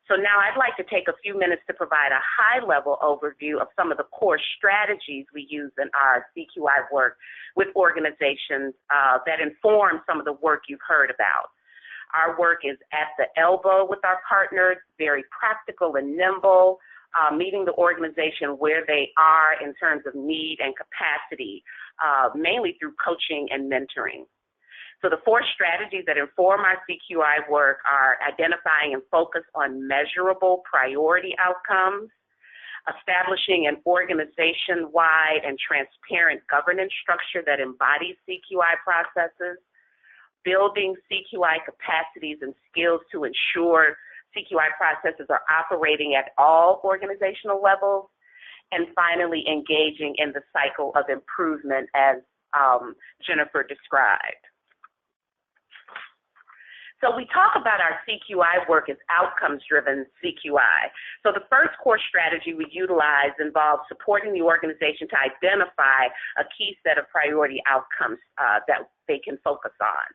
So now I'd like to take a few minutes to provide a high-level overview of some of the core strategies we use in our CQI work with organizations that inform some of the work you've heard about. Our work is at the elbow with our partners, very practical and nimble, meeting the organization where they are in terms of need and capacity, mainly through coaching and mentoring. So the 4 strategies that inform our CQI work are identifying and focus on measurable priority outcomes, establishing an organization-wide and transparent governance structure that embodies CQI processes, building CQI capacities and skills to ensure CQI processes are operating at all organizational levels, and finally engaging in the cycle of improvement as Jennifer described. So we talk about our CQI work as outcomes-driven CQI. So the first core strategy we utilize involves supporting the organization to identify a key set of priority outcomes that they can focus on.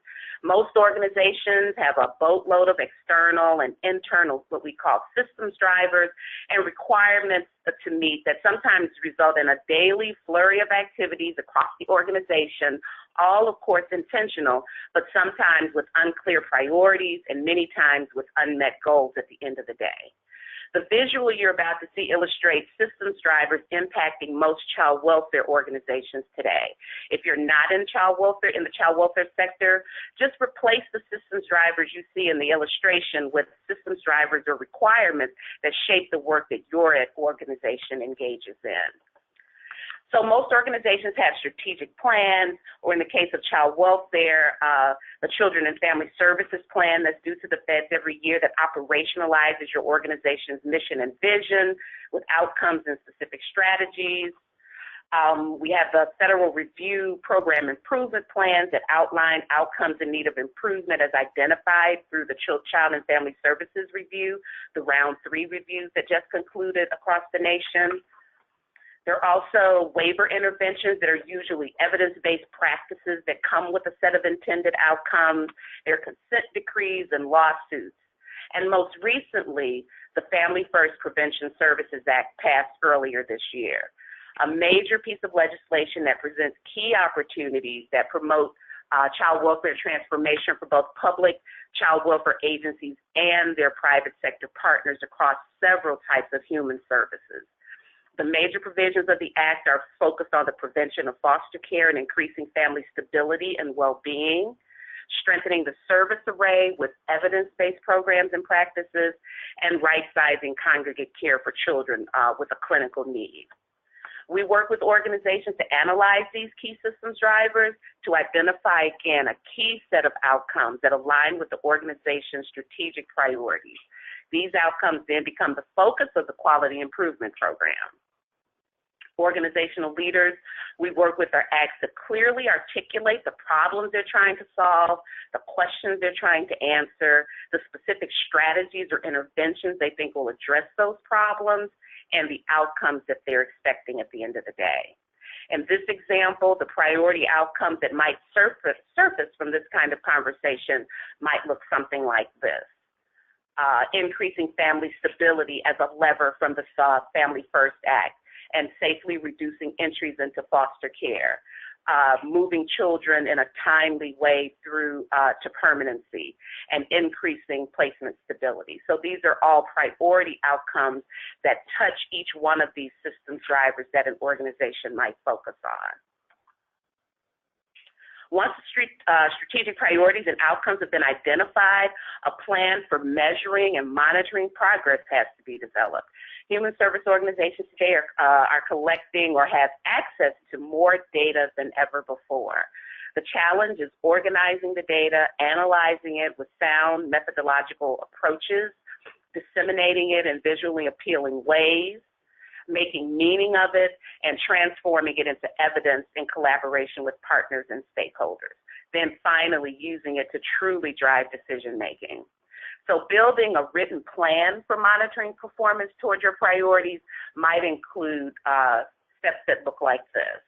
Most organizations have a boatload of external and internal, what we call systems drivers, and requirements to meet that sometimes result in a daily flurry of activities across the organization, all of course intentional, but sometimes with unclear priorities and many times with unmet goals at the end of the day. The visual you're about to see illustrates systems drivers impacting most child welfare organizations today. If you're not in the child welfare sector, just replace the systems drivers you see in the illustration with systems drivers or requirements that shape the work that your organization engages in. So most organizations have strategic plans, or in the case of child welfare, the Children and Family Services Plan that's due to the feds every year that operationalizes your organization's mission and vision with outcomes and specific strategies. We have the Federal Review Program Improvement Plans that outline outcomes in need of improvement as identified through the Child and Family Services Review, the Round 3 reviews that just concluded across the nation. There are also waiver interventions that are usually evidence-based practices that come with a set of intended outcomes. There are consent decrees and lawsuits. And most recently, the Family First Prevention Services Act passed earlier this year, a major piece of legislation that presents key opportunities that promote child welfare transformation for both public child welfare agencies and their private sector partners across several types of human services. The major provisions of the Act are focused on the prevention of foster care and increasing family stability and well-being, strengthening the service array with evidence-based programs and practices, and right-sizing congregate care for children with a clinical need. We work with organizations to analyze these key systems drivers to identify, again, a key set of outcomes that align with the organization's strategic priorities. These outcomes then become the focus of the quality improvement program. Organizational leaders we work with are asked to clearly articulate the problems they're trying to solve, the questions they're trying to answer, the specific strategies or interventions they think will address those problems, and the outcomes that they're expecting at the end of the day. In this example, the priority outcomes that might surface from this kind of conversation might look something like this. Increasing family stability as a lever from the Family First Act, and safely reducing entries into foster care, moving children in a timely way through to permanency, and increasing placement stability. So these are all priority outcomes that touch each one of these systems drivers that an organization might focus on. Once strategic priorities and outcomes have been identified, a plan for measuring and monitoring progress has to be developed. Human service organizations today are collecting or have access to more data than ever before. The challenge is organizing the data, analyzing it with sound methodological approaches, disseminating it in visually appealing ways, making meaning of it, and transforming it into evidence in collaboration with partners and stakeholders. Then finally using it to truly drive decision making. So building a written plan for monitoring performance toward your priorities might include steps that look like this.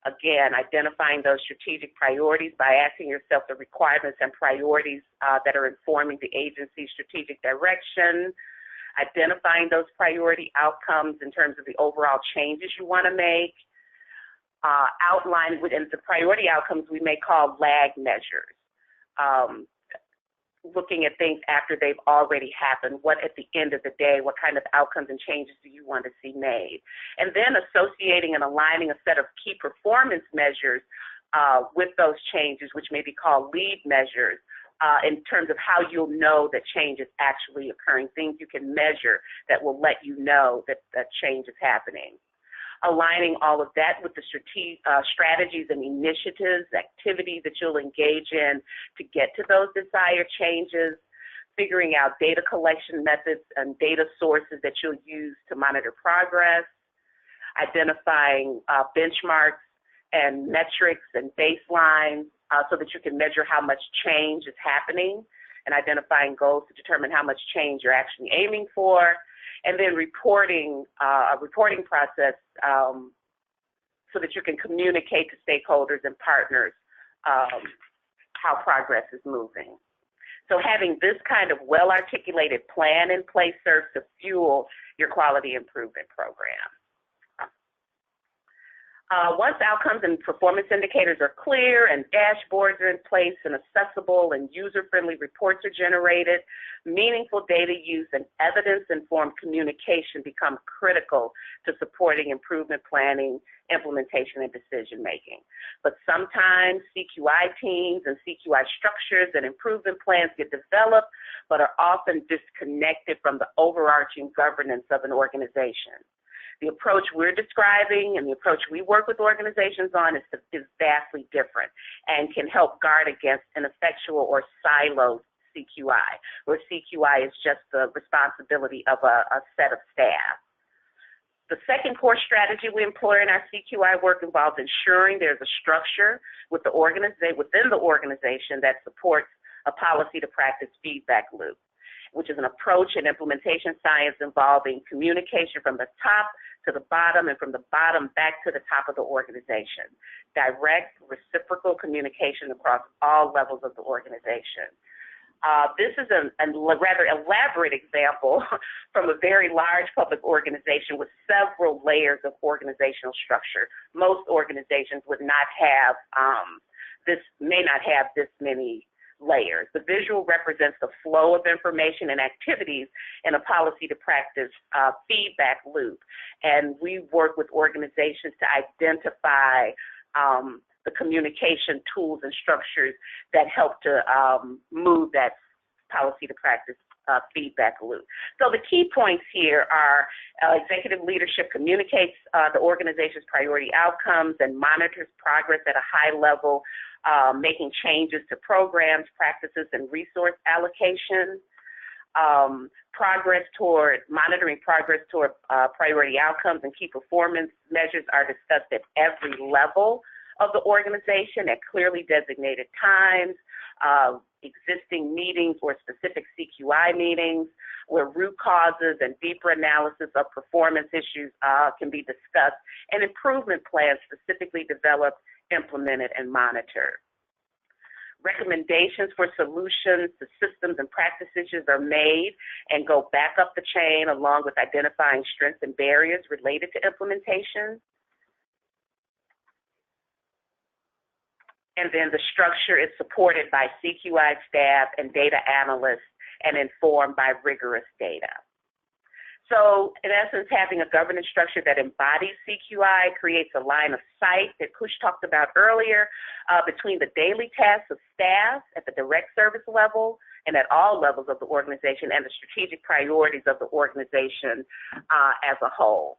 Again, identifying those strategic priorities by asking yourself the requirements and priorities that are informing the agency's strategic direction, identifying those priority outcomes in terms of the overall changes you want to make, outlining within the priority outcomes we may call lag measures. Looking at things after they've already happened, what at the end of the day, what kind of outcomes and changes do you want to see made? And then associating and aligning a set of key performance measures with those changes, which may be called lead measures, in terms of how you'll know that change is actually occurring, things you can measure that will let you know that change is happening. Aligning all of that with the strategies and initiatives, activities that you'll engage in to get to those desired changes, figuring out data collection methods and data sources that you'll use to monitor progress, identifying benchmarks and metrics and baselines so that you can measure how much change is happening, and identifying goals to determine how much change you're actually aiming for, and then reporting, a reporting process so that you can communicate to stakeholders and partners how progress is moving. So having this kind of well-articulated plan in place serves to fuel your quality improvement program. Once outcomes and performance indicators are clear and dashboards are in place and accessible and user-friendly reports are generated, meaningful data use and evidence-informed communication become critical to supporting improvement planning, implementation, and decision-making. But sometimes CQI teams and CQI structures and improvement plans get developed but are often disconnected from the overarching governance of an organization. The approach we're describing and the approach we work with organizations on is vastly different and can help guard against ineffectual or siloed CQI, where CQI is just the responsibility of a set of staff. The second core strategy we employ in our CQI work involves ensuring there's a structure within the organization that supports a policy to practice feedback loop, which is an approach and implementation science involving communication from the top to the bottom and from the bottom back to the top of the organization. Direct, reciprocal communication across all levels of the organization. This is a rather elaborate example from a very large public organization with several layers of organizational structure. Most organizations would not have may not have this many layers. The visual represents the flow of information and activities in a policy to practice feedback loop. And we work with organizations to identify the communication tools and structures that help to move that policy to practice feedback loop. So the key points here are executive leadership communicates the organization's priority outcomes and monitors progress at a high level, making changes to programs, practices, and resource allocation. monitoring progress toward priority outcomes and key performance measures are discussed at every level of the organization at clearly designated times, existing meetings or specific CQI meetings, where root causes and deeper analysis of performance issues can be discussed, and improvement plans specifically developed, implemented, and monitored. Recommendations for solutions to systems and practice issues are made and go back up the chain, along with identifying strengths and barriers related to implementation. And then the structure is supported by CQI staff and data analysts and informed by rigorous data. So in essence, having a governance structure that embodies CQI creates a line of sight that Kush talked about earlier between the daily tasks of staff at the direct service level and at all levels of the organization and the strategic priorities of the organization as a whole.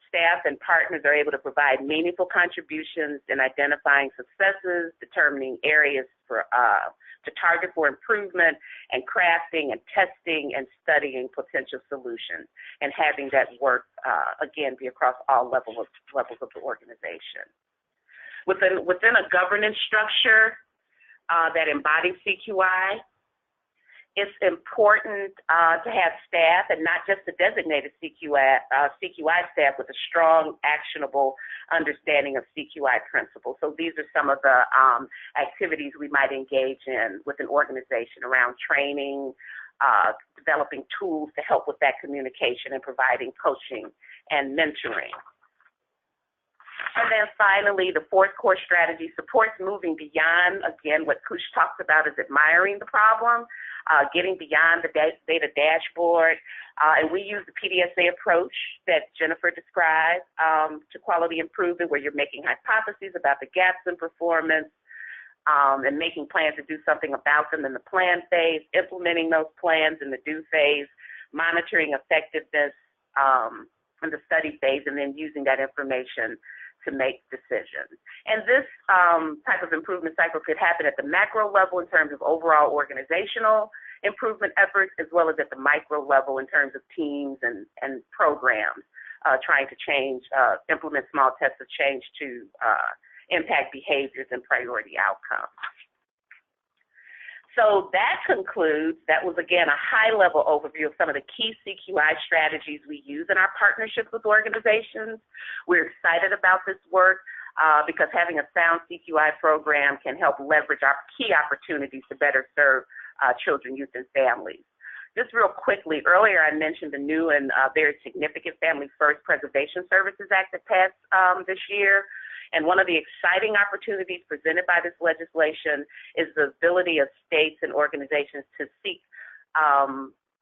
Staff and partners are able to provide meaningful contributions in identifying successes, determining areas to target for improvement, and crafting and testing and studying potential solutions, and having that work, again, be across all levels of the organization. Within a governance structure that embodies CQI, it's important to have staff, and not just the designated CQI staff, with a strong, actionable understanding of CQI principles. So these are some of the activities we might engage in with an organization around training, developing tools to help with that communication, and providing coaching and mentoring. And then finally, the fourth core strategy supports moving beyond, again, what Kush talks about is admiring the problem, getting beyond the data dashboard. And we use the PDSA approach that Jennifer described to quality improvement, where you're making hypotheses about the gaps in performance and making plans to do something about them in the plan phase, implementing those plans in the do phase, monitoring effectiveness in the study phase, and then using that information to make decisions. And this type of improvement cycle could happen at the macro level in terms of overall organizational improvement efforts, as well as at the micro level in terms of teams and programs trying to implement small tests of change to impact behaviors and priority outcomes. So that was again a high-level overview of some of the key CQI strategies we use in our partnerships with organizations. We're excited about this work because having a sound CQI program can help leverage our key opportunities to better serve children, youth, and families. Just real quickly, earlier I mentioned the new and very significant Family First Preservation Services Act that passed this year. And one of the exciting opportunities presented by this legislation is the ability of states and organizations to seek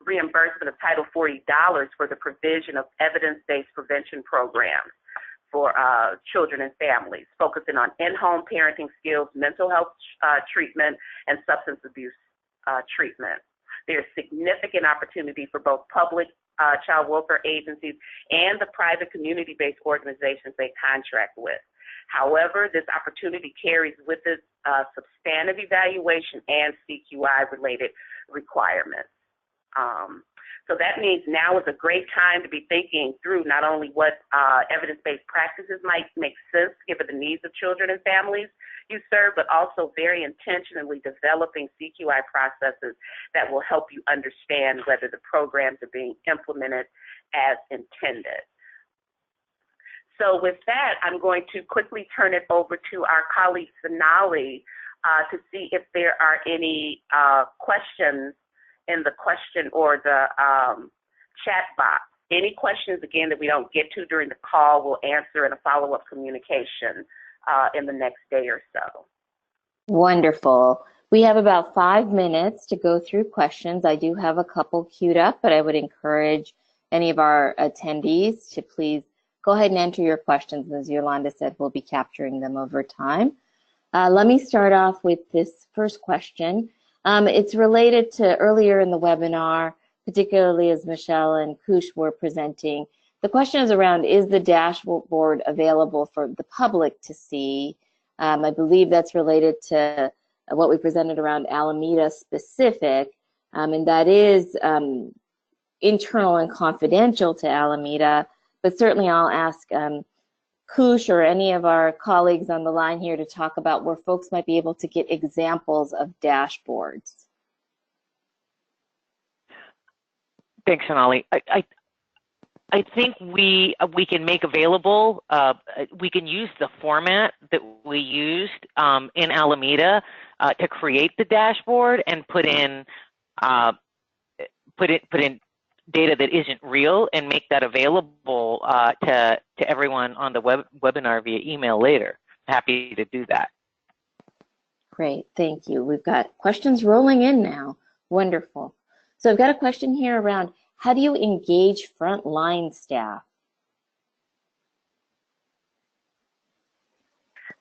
reimbursement of Title 40 dollars for the provision of evidence-based prevention programs for children and families, focusing on in-home parenting skills, mental health treatment, and substance abuse treatment. There's significant opportunity for both public child welfare agencies and the private community-based organizations they contract with. However, this opportunity carries with it substantive evaluation and CQI-related requirements. So that means now is a great time to be thinking through not only what evidence-based practices might make sense given the needs of children and families you serve, but also very intentionally developing CQI processes that will help you understand whether the programs are being implemented as intended. So with that, I'm going to quickly turn it over to our colleague Sonali to see if there are any questions in the question or the chat box. Any questions, again, that we don't get to during the call, we'll answer in a follow-up communication in the next day or so. Wonderful. We have about 5 minutes to go through questions. I do have a couple queued up, but I would encourage any of our attendees to please go ahead and enter your questions. As Yolanda said, we'll be capturing them over time. Let me start off with this first question. It's related to earlier in the webinar, particularly as Michelle and Kush were presenting. The question is around, is the dashboard available for the public to see? I believe that's related to what we presented around Alameda specific. and that is internal and confidential to Alameda, but certainly I'll ask Kush or any of our colleagues on the line here to talk about where folks might be able to get examples of dashboards. Thanks, Sonali. I think we can make available, we can use the format that we used in Alameda to create the dashboard and put in data that isn't real and make that available to everyone on the webinar via email later. Happy to do that. Great, thank you. We've got questions rolling in now. Wonderful. So I've got a question here around how do you engage frontline staff?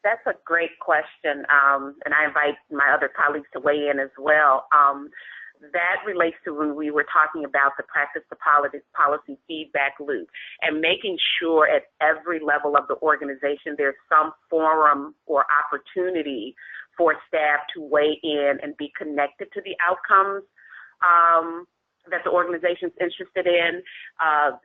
That's a great question, and I invite my other colleagues to weigh in as well. That relates to when we were talking about the practice to policy feedback loop and making sure at every level of the organization there's some forum or opportunity for staff to weigh in and be connected to the outcomes that the organization's interested in,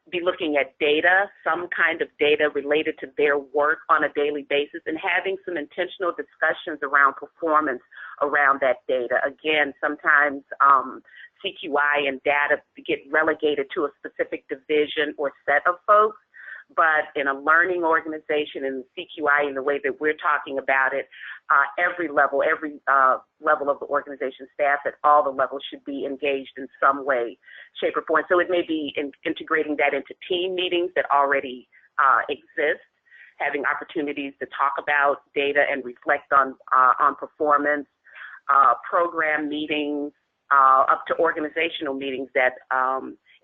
be looking at data, some kind of data related to their work on a daily basis, and having some intentional discussions around performance around that data. Again, sometimes CQI and data get relegated to a specific division or set of folks, but in a learning organization in CQI in the way that we're talking about it, every level of the organization, staff at all the levels should be engaged in some way, shape, or form. So it may be integrating that into team meetings that already exist, having opportunities to talk about data and reflect on performance, program meetings, up to organizational meetings that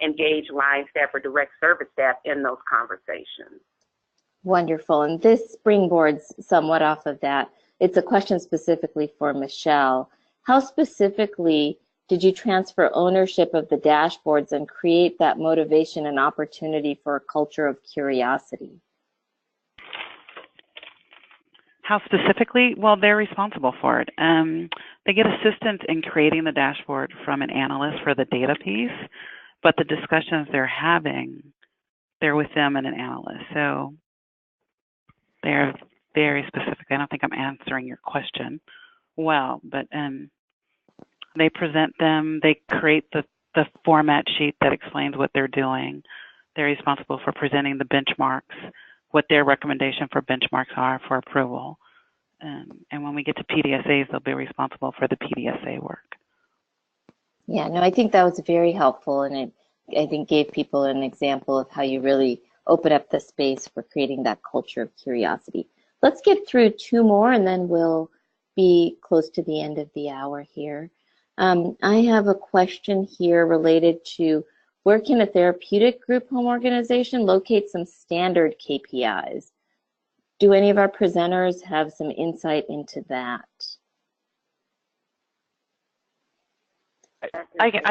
engage line staff or direct service staff in those conversations. Wonderful, and this springboards somewhat off of that. It's a question specifically for Michelle. How specifically did you transfer ownership of the dashboards and create that motivation and opportunity for a culture of curiosity? How specifically? Well, they're responsible for it. They get assistance in creating the dashboard from an analyst for the data piece, but the discussions they're having, they're with them and an analyst. So they're very specific. I don't think I'm answering your question well, but they present them, they create the format sheet that explains what they're doing. They're responsible for presenting the benchmarks, what their recommendation for benchmarks are for approval. And when we get to PDSAs, they'll be responsible for the PDSA work. Yeah, no, I think that was very helpful, and it, I think, gave people an example of how you really open up the space for creating that culture of curiosity. Let's get through two more, and then we'll be close to the end of the hour here. I have a question here related to where can a therapeutic group home organization locate some standard KPIs? Do any of our presenters have some insight into that? I can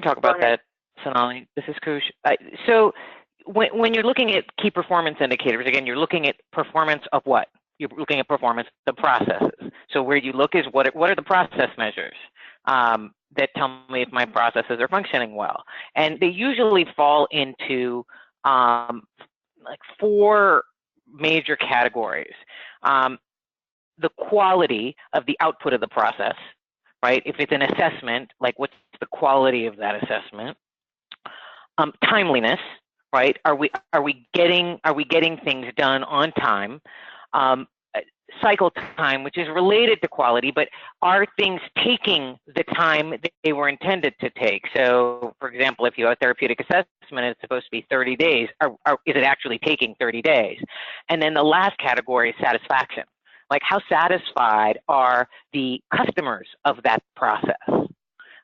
talk about that, Sonali. This is Kush. So when you're looking at key performance indicators, again, you're looking at performance of what? You're looking at performance, the processes. So where you look is what are the process measures that tell me if my processes are functioning well. And they usually fall into like four major categories. The quality of the output of the process, right? If it's an assessment, like what's the quality of that assessment? Timeliness, right? Are we getting things done on time? Cycle time, which is related to quality, but are things taking the time that they were intended to take? So, for example, if you have a therapeutic assessment, it's supposed to be 30 days. Is it actually taking 30 days? And then the last category is satisfaction. Like, how satisfied are the customers of that process?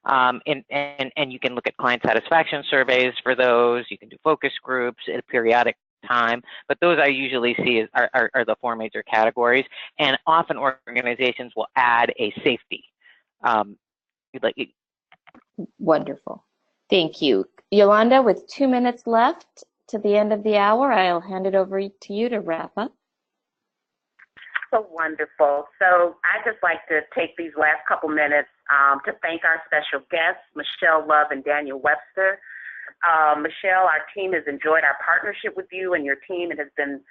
And you can look at client satisfaction surveys for those. You can do focus groups at a periodic time, but those I usually see are the four major categories, and often organizations will add a safety. Wonderful. Thank you. Yolanda, with 2 minutes left to the end of the hour, I'll hand it over to you to wrap up. So wonderful. So I'd just like to take these last couple minutes to thank our special guests, Michelle Love and Daniel Webster. Michelle, our team has enjoyed our partnership with you and your team and has been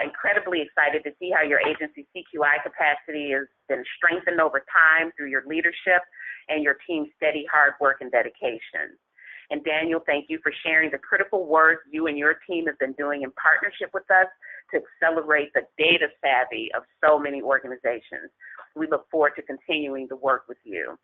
incredibly excited to see how your agency's CQI capacity has been strengthened over time through your leadership and your team's steady hard work and dedication. And Daniel, thank you for sharing the critical work you and your team have been doing in partnership with us to accelerate the data savvy of so many organizations. We look forward to continuing to work with you.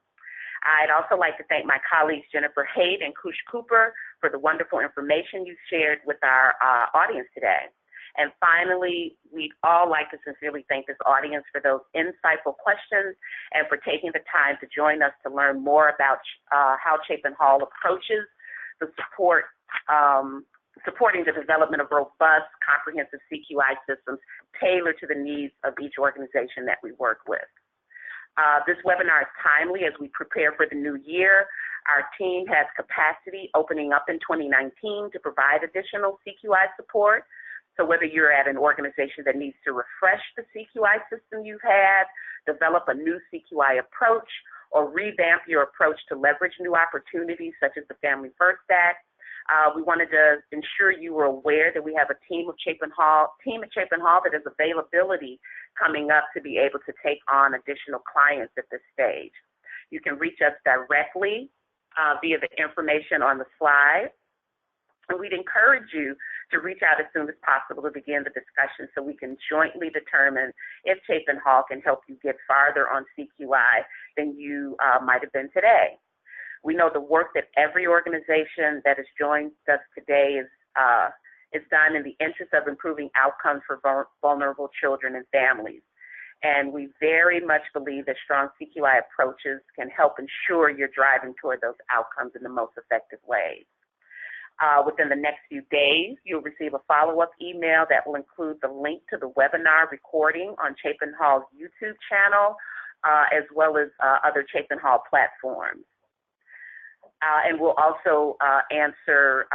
I'd also like to thank my colleagues Jennifer Haidt and Kush Cooper for the wonderful information you shared with our audience today. And finally, we'd all like to sincerely thank this audience for those insightful questions and for taking the time to join us to learn more about how Chapin Hall approaches the supporting the development of robust, comprehensive CQI systems tailored to the needs of each organization that we work with. This webinar is timely as we prepare for the new year. Our team has capacity opening up in 2019 to provide additional CQI support. So whether you're at an organization that needs to refresh the CQI system you've had, develop a new CQI approach, or revamp your approach to leverage new opportunities such as the Family First Act, we wanted to ensure you were aware that we have a team at Chapin Hall that has availability coming up to be able to take on additional clients at this stage. You can reach us directly via the information on the slide. And we'd encourage you to reach out as soon as possible to begin the discussion so we can jointly determine if Chapin Hall can help you get farther on CQI than you might have been today. We know the work that every organization that has joined us today is done in the interest of improving outcomes for vulnerable children and families. And we very much believe that strong CQI approaches can help ensure you're driving toward those outcomes in the most effective ways. Within the next few days, you'll receive a follow-up email that will include the link to the webinar recording on Chapin Hall's YouTube channel, as well as other Chapin Hall platforms. And we'll also answer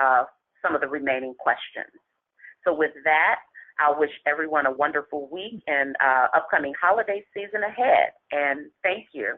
some of the remaining questions. So with that, I wish everyone a wonderful week and upcoming holiday season ahead. And thank you.